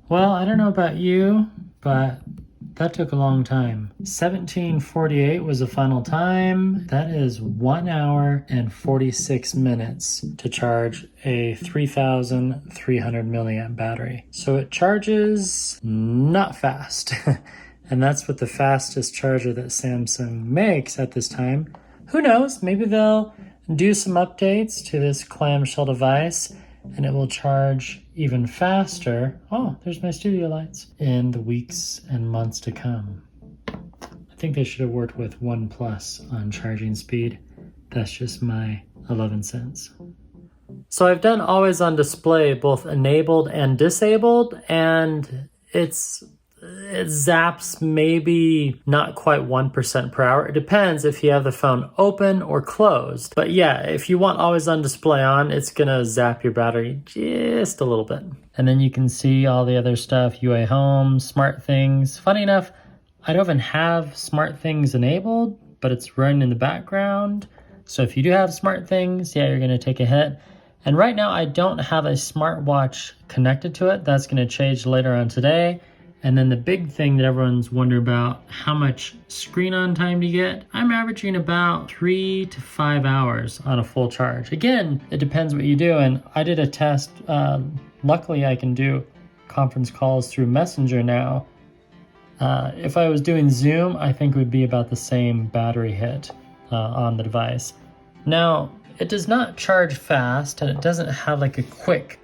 Well, I don't know about you, but that took a long time. 17:48 was the final time. That is 1 hour and 46 minutes to charge a 3,300 milliamp battery. So it charges not fast. And that's with the fastest charger that Samsung makes at this time. Who knows? Maybe they'll do some updates to this clamshell device and it will charge even faster. Oh, there's my studio lights. In the weeks and months to come. I think they should have worked with OnePlus on charging speed. That's just my 11 cents. So I've done always on display, both enabled and disabled, and it zaps maybe not quite 1% per hour. It depends if you have the phone open or closed. But yeah, if you want always on display on, it's gonna zap your battery just a little bit. And then you can see all the other stuff, UA Home, Smart Things. Funny enough, I don't even have Smart Things enabled, but it's running in the background. So if you do have Smart Things, yeah, you're gonna take a hit. And right now I don't have a smartwatch connected to it. That's gonna change later on today. And then the big thing that everyone's wondering about, how much screen on time do you get? I'm averaging about 3 to 5 hours on a full charge. Again, it depends what you do. And I did a test. Luckily, I can do conference calls through Messenger now. If I was doing Zoom, I think it would be about the same battery hit on the device. Now, it does not charge fast, and it doesn't have like a quick,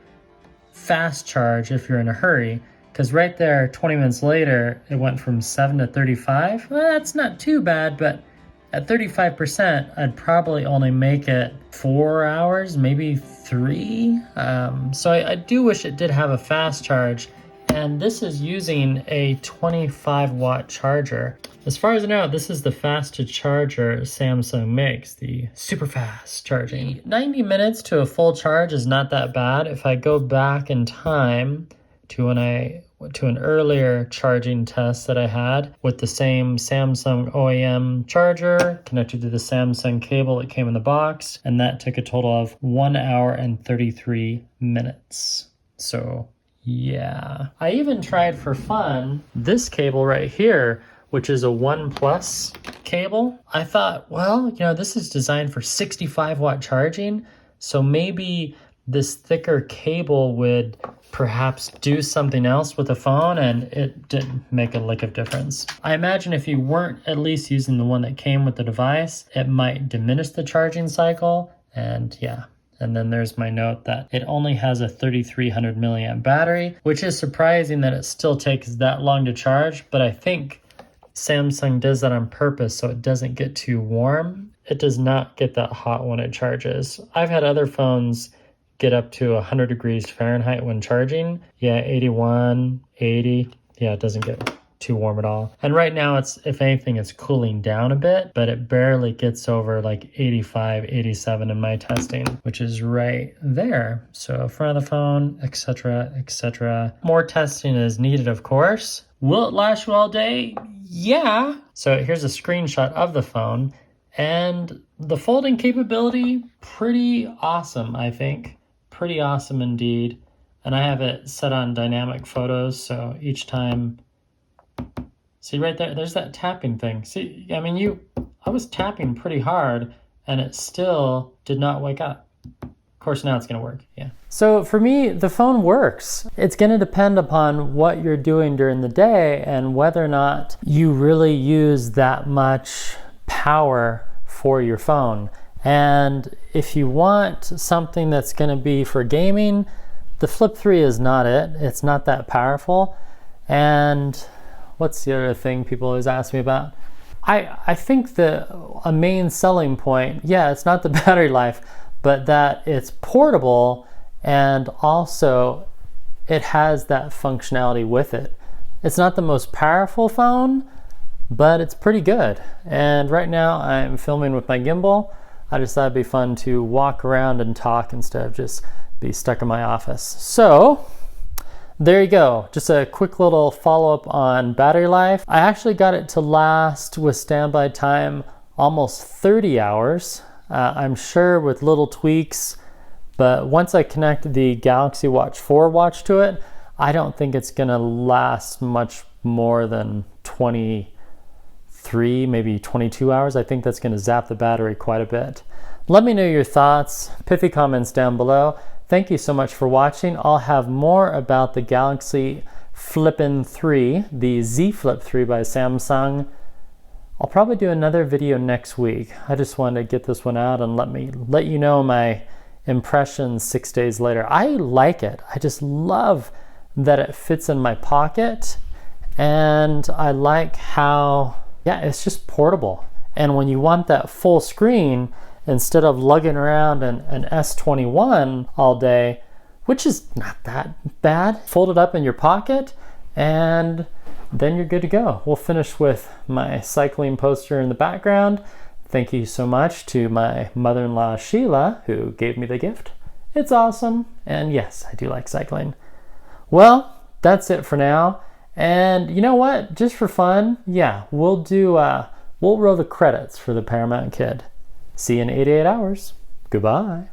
fast charge if you're in a hurry. Because right there, 20 minutes later, it went from 7 to 35. Well, that's not too bad, but at 35%, I'd probably only make it 4 hours, maybe 3. So I do wish it did have a fast charge. And this is using a 25 watt charger. As far as I know, this is the fastest charger Samsung makes, the super fast charging. 90 minutes to a full charge is not that bad. If I go back in time to an earlier charging test that I had with the same Samsung OEM charger connected to the Samsung cable that came in the box, and that took a total of 1 hour and 33 minutes. So yeah. I even tried for fun this cable right here, which is a OnePlus cable. I thought, well, this is designed for 65 watt charging, so maybe this thicker cable would perhaps do something else with the phone, and it didn't make a lick of difference. I imagine if you weren't at least using the one that came with the device, it might diminish the charging cycle, and yeah. And then there's my note that it only has a 3,300 milliamp battery, which is surprising that it still takes that long to charge, but I think Samsung does that on purpose so it doesn't get too warm. It does not get that hot when it charges. I've had other phones get up to 100 degrees Fahrenheit when charging. Yeah, 81, 80. Yeah, it doesn't get too warm at all. And right now, if anything, it's cooling down a bit, but it barely gets over like 85, 87 in my testing, which is right there. So front of the phone, etc., etc. More testing is needed, of course. Will it last you all day? Yeah. So here's a screenshot of the phone, and the folding capability, pretty awesome, I think. Pretty awesome indeed. And I have it set on dynamic photos, so each time, see right there, there's that tapping thing. See, I mean, I was tapping pretty hard and it still did not wake up. Of course, now it's gonna work, yeah. So for me, the phone works. It's gonna depend upon what you're doing during the day and whether or not you really use that much power for your phone. And if you want something that's going to be for gaming, the Flip 3 is not it. It's not that powerful. And what's the other thing people always ask me about? I think a main selling point, yeah, it's not the battery life, but that it's portable and also it has that functionality with it. It's not the most powerful phone, but it's pretty good. And right now I'm filming with my gimbal. I just thought it'd be fun to walk around and talk instead of just be stuck in my office. So there you go. Just a quick little follow-up on battery life. I actually got it to last with standby time almost 30 hours. I'm sure with little tweaks, but once I connect the Galaxy Watch 4 watch to it, I don't think it's gonna last much more than 23, maybe 22 hours. I think that's gonna zap the battery quite a bit. Let me know your thoughts, pithy comments down below. Thank you so much for watching. I'll have more about the Galaxy Flip3, the Z Flip3 by Samsung. I'll probably do another video next week. I just wanted to get this one out and let you know my impressions 6 days later. I like it. I just love that it fits in my pocket, and I like how, yeah, it's just portable. And when you want that full screen, instead of lugging around an S21 all day, which is not that bad, fold it up in your pocket and then you're good to go. We'll finish with my cycling poster in the background. Thank you so much to my mother-in-law Sheila, who gave me the gift. It's awesome, and yes, I do like cycling. Well, that's it for now. And you know what? Just for fun, yeah, we'll roll the credits for the Paramount Kid. See you in 88 hours. Goodbye.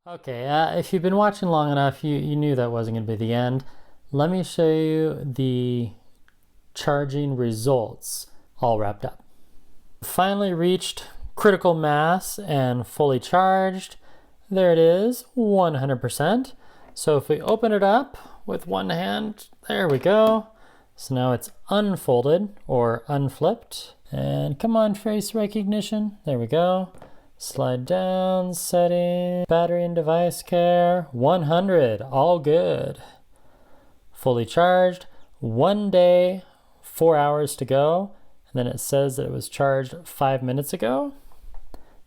Okay, if you've been watching long enough, you knew that wasn't going to be the end. Let me show you the charging results all wrapped up. Finally reached critical mass and fully charged. There it is, 100%. So if we open it up with one hand, there we go. So now it's unfolded or unflipped. And come on, face recognition. There we go. Slide down, setting, battery and device care, 100, all good. Fully charged, 1 day, 4 hours to go. And then it says that it was charged 5 minutes ago.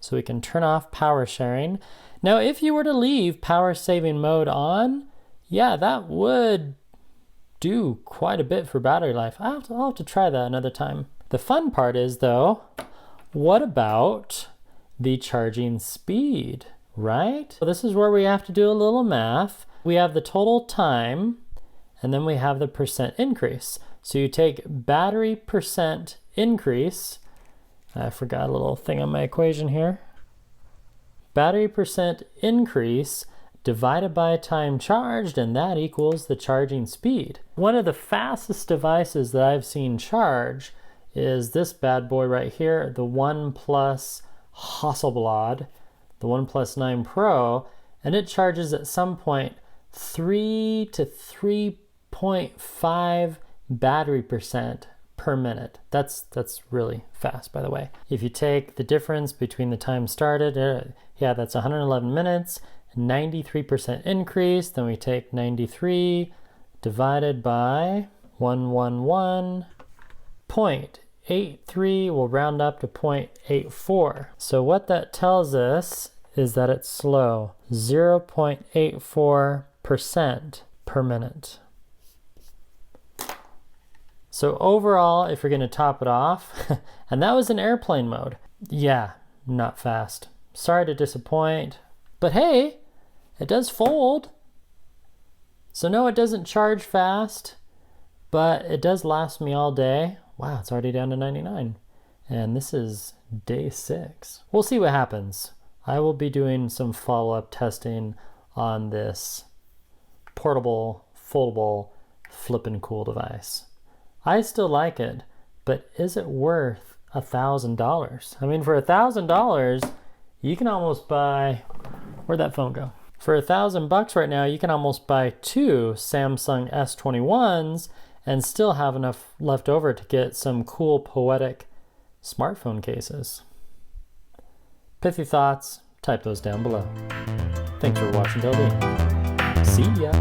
So we can turn off power sharing. Now, if you were to leave power saving mode on, yeah, that would do quite a bit for battery life. I'll have to try that another time. The fun part is though, what about the charging speed, right? So this is where we have to do a little math. We have the total time, and then we have the percent increase. So you take battery percent increase, I forgot a little thing on my equation here. Battery percent increase divided by time charged, and that equals the charging speed. One of the fastest devices that I've seen charge is this bad boy right here, the OnePlus Hasselblad, the OnePlus 9 Pro, and it charges at some point 3 to 3.5 battery percent per minute. That's really fast, by the way. If you take the difference between the time started, yeah, that's 111 minutes, 93% increase. Then we take 93 divided by 111.83. We'll round up to 0.84. So what that tells us is that it's slow, 0.84% per minute. So overall, if you're going to top it off, and that was in airplane mode, yeah, not fast. Sorry to disappoint, but hey, it does fold. So no, it doesn't charge fast, but it does last me all day. Wow, it's already down to 99. And this is day 6. We'll see what happens. I will be doing some follow-up testing on this portable, foldable, flippin' cool device. I still like it, but is it worth $1,000? I mean, for $1,000, you can almost buy, where'd that phone go? For $1,000 right now, you can almost buy 2 Samsung S21s and still have enough left over to get some cool, poetic smartphone cases. Pithy thoughts, type those down below. Thanks for watching till the end. See ya!